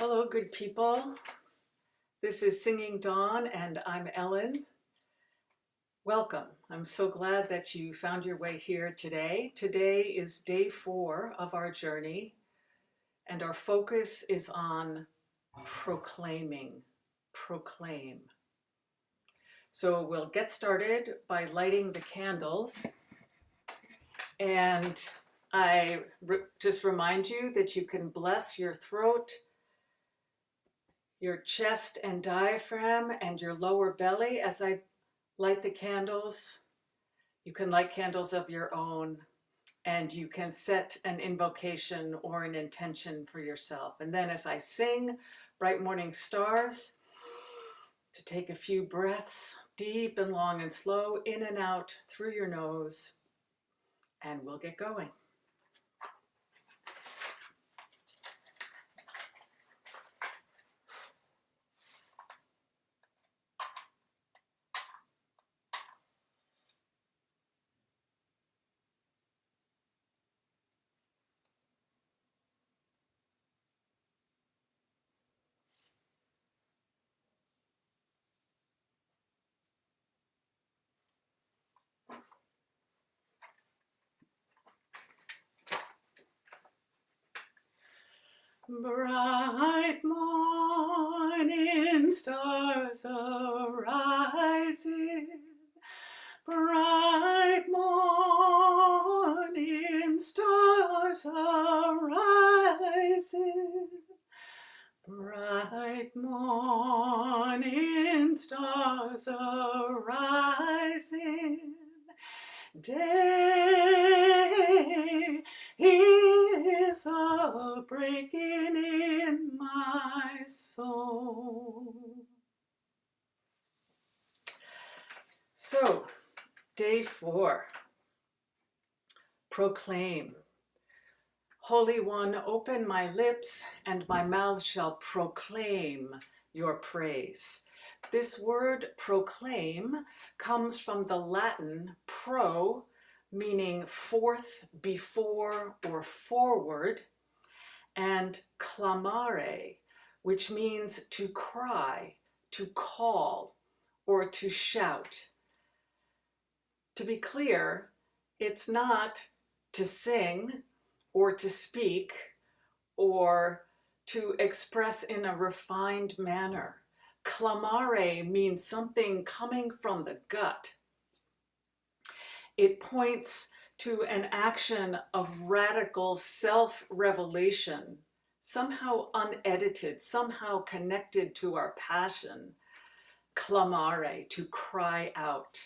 Hello, good people. This is Singing Dawn, and I'm Ellen. Welcome. I'm so glad that you found your way here today. Today is day 4 of our journey, and our focus is on proclaiming. Proclaim. So we'll get started by lighting the candles. And I just remind you that you can bless your throat, your chest and diaphragm, and your lower belly as I light the candles. You can light candles of your own, and you can set an invocation or an intention for yourself. And then as I sing Bright Morning Stars, to take a few breaths, deep and long and slow, in and out through your nose, and we'll get going. Bright morning stars arising, bright morning stars arising, bright morning stars arising. Day is a breaking in my soul. So, day 4, proclaim. Holy One, open my lips, and my mouth shall proclaim your praise. This word proclaim comes from the Latin pro, meaning forth, before, or forward, and clamare, which means to cry, to call, or to shout. To be clear, it's not to sing or to speak or to express in a refined manner. Clamare means something coming from the gut. It points to an action of radical self-revelation, somehow unedited, somehow connected to our passion. Clamare, to cry out.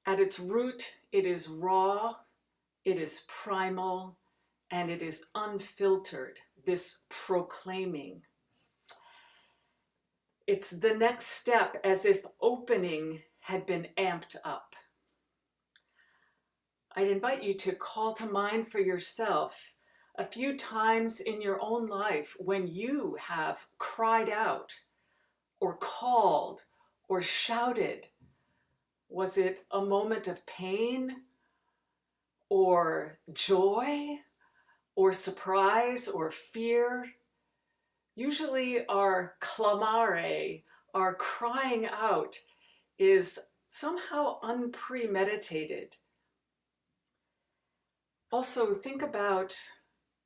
At its root, it is raw, it is primal, and it is unfiltered, this proclaiming. It's the next step, as if opening had been amped up. I'd invite you to call to mind for yourself a few times in your own life when you have cried out or called or shouted. Was it a moment of pain or joy or surprise or fear? Usually our clamare, our crying out, is somehow unpremeditated. Also, think about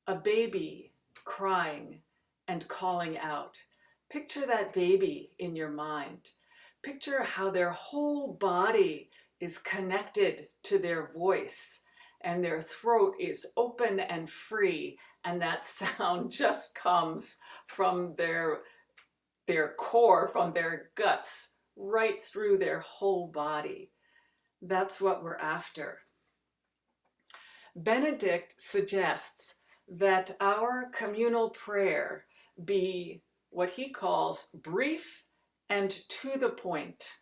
a baby crying and calling out. Picture that baby in your mind. Picture how their whole body is connected to their voice and their throat is open and free, and that sound just comes from their core, from their guts, right through their whole body. That's what we're after. Benedict suggests that our communal prayer be what he calls brief and to the point.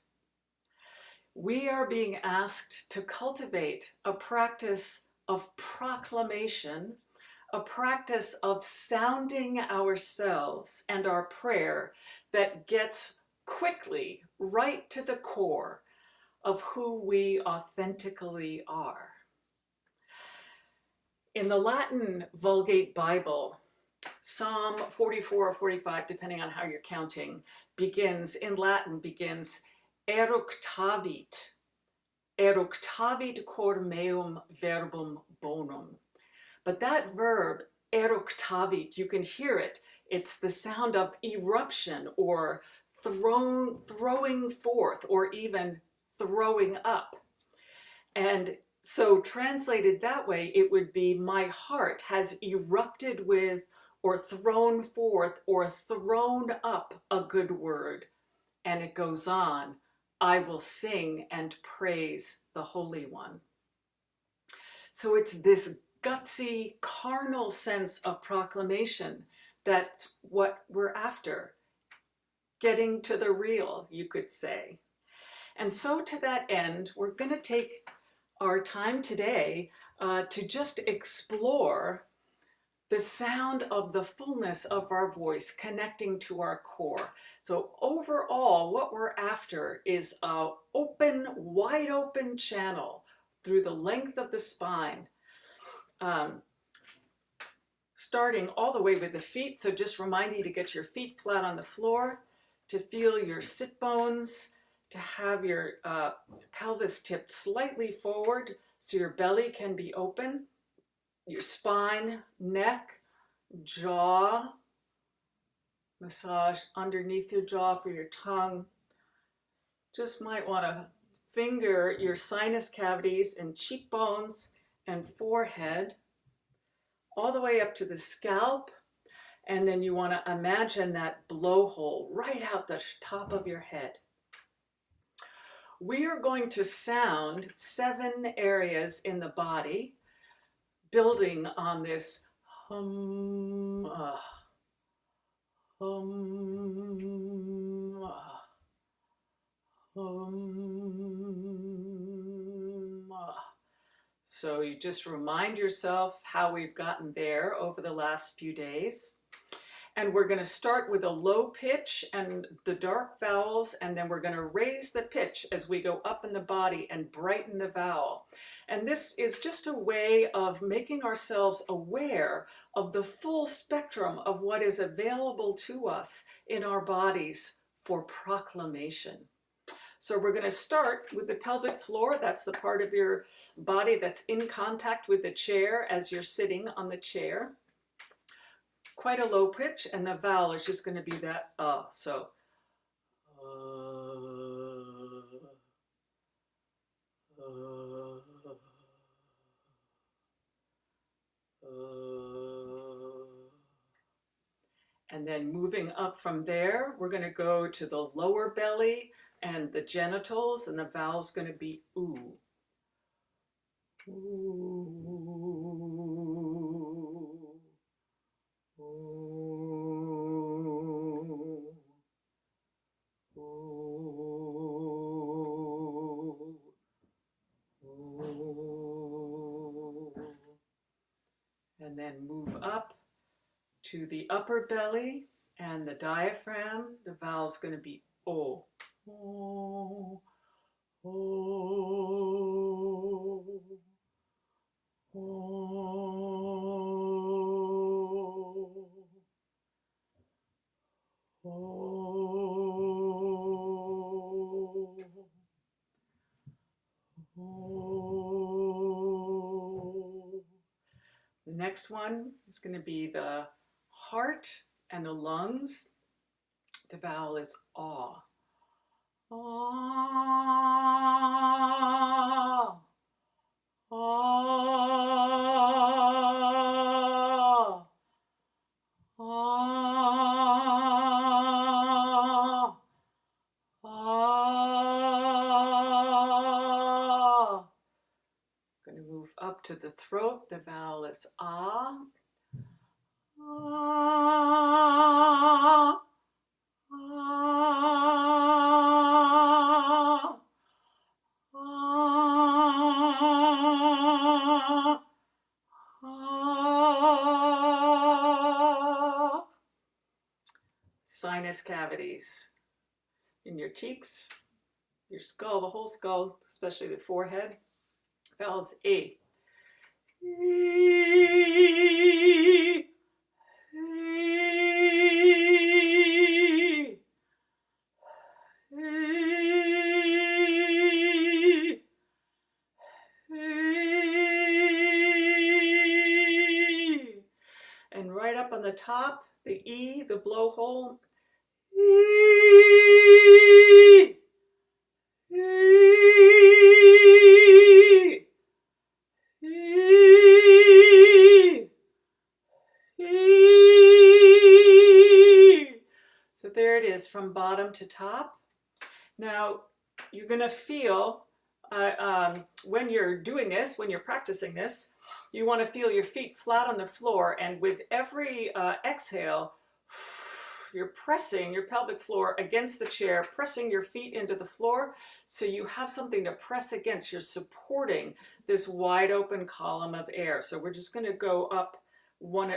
We are being asked to cultivate a practice of proclamation, a practice of sounding ourselves and our prayer that gets quickly right to the core of who we authentically are. In the Latin Vulgate Bible, Psalm 44 or 45, depending on how you're counting, begins, in Latin, begins eructavit. Eructavit cor meum verbum bonum. But that verb, eructavit, you can hear it. It's the sound of eruption or throwing forth or even throwing up. And so translated that way, it would be my heart has erupted with or thrown forth or thrown up a good word. And it goes on, I will sing and praise the Holy One. So it's this gutsy, carnal sense of proclamation that's what we're after. Getting to the real, you could say. And so to that end, we're going to take our time today to just explore the sound of the fullness of our voice connecting to our core. So overall, what we're after is a open, wide open channel through the length of the spine, starting all the way with the feet. So just remind you to get your feet flat on the floor, to feel your sit bones, to have your pelvis tipped slightly forward so your belly can be open, your spine, neck, jaw, massage underneath your jaw for your tongue. Just might want to finger your sinus cavities and cheekbones and forehead all the way up to the scalp. And then you want to imagine that blowhole right out the top of your head. We are going to sound 7 areas in the body, building on this hum, hum, hum. So you just remind yourself how we've gotten there over the last few days. And we're going to start with a low pitch and the dark vowels, and then we're going to raise the pitch as we go up in the body and brighten the vowel. And this is just a way of making ourselves aware of the full spectrum of what is available to us in our bodies for proclamation. So we're going to start with the pelvic floor. That's the part of your body that's in contact with the chair as you're sitting on the chair. Quite a low pitch, and the vowel is just going to be that so and then moving up from there, we're going to go to the lower belly and the genitals, and the vowel is going to be ooh. Ooh. Ooh. Ooh. Ooh. And then move up to the upper belly and the diaphragm. The vowel is going to be O. O. O. The next one is going to be the heart and the lungs. The vowel is aw. Ah. Ah. Ah. Ah. Going to move up to the throat. The vowel is ah. Ah. Ah. Ah. Ah. Sinus cavities in your cheeks, your skull, the whole skull, especially the forehead. Vowels E. E. E. the top, the E, the blowhole. E, E, E, E. So there it is from bottom to top. Now you're going to feel when you're doing this, when you're practicing this, you want to feel your feet flat on the floor, and with every exhale, you're pressing your pelvic floor against the chair, pressing your feet into the floor so you have something to press against. You're supporting this wide open column of air. So we're just going to go up one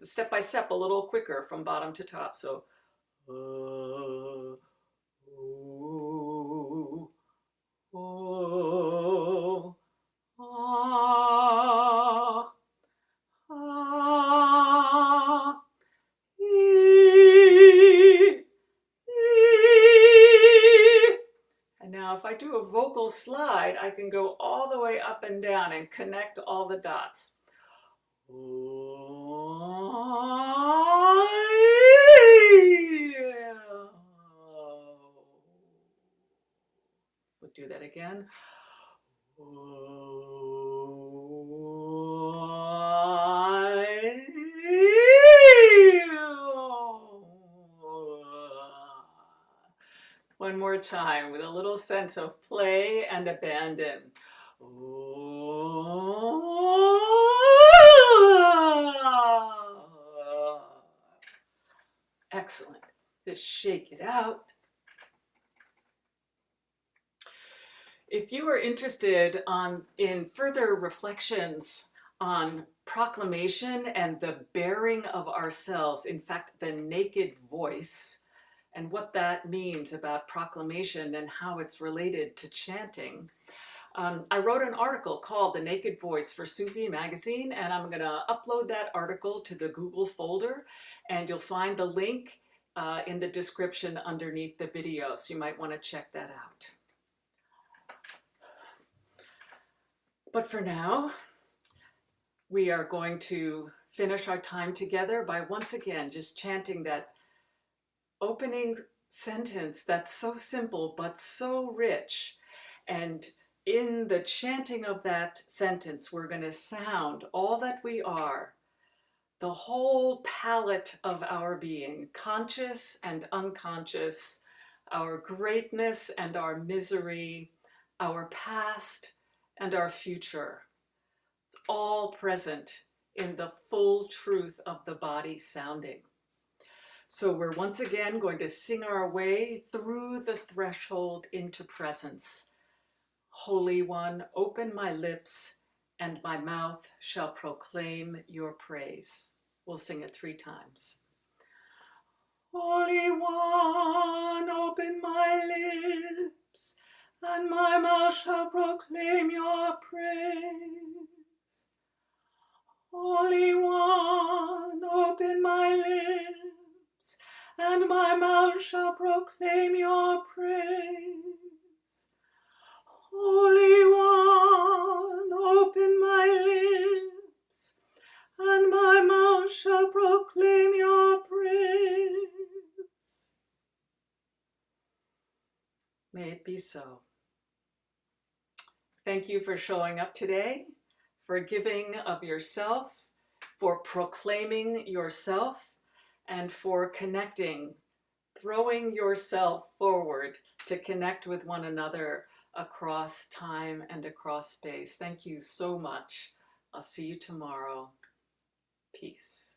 step by step a little quicker from bottom to top. So oh, oh, ah, ah, ee, ee. And now if I do a vocal slide, I can go all the way up and down and connect all the dots. We'll do that again. One more time with a little sense of play and abandon. Excellent. Just shake it out. If you are interested in further reflections on proclamation and the bearing of ourselves, in fact, the naked voice, and what that means about proclamation and how it's related to chanting, I wrote an article called The Naked Voice for Sufi Magazine, and I'm going to upload that article to the Google folder, and you'll find the link in the description underneath the video, so you might want to check that out. But for now, we are going to finish our time together by once again just chanting that opening sentence that's so simple but so rich. And in the chanting of that sentence, we're going to sound all that we are, the whole palette of our being, conscious and unconscious, our greatness and our misery, our past and our future. It's all present in the full truth of the body sounding. So we're once again going to sing our way through the threshold into presence. Holy One, open my lips, and my mouth shall proclaim your praise. We'll sing it 3 times. Holy One, open my lips, and my mouth shall proclaim your praise. Holy One, open my lips, and my mouth shall proclaim your praise. Holy One, open my lips, and my mouth shall proclaim your praise. May it be so. Thank you for showing up today, for giving of yourself, for proclaiming yourself, and for connecting, throwing yourself forward to connect with one another across time and across space. Thank you so much. I'll see you tomorrow. Peace.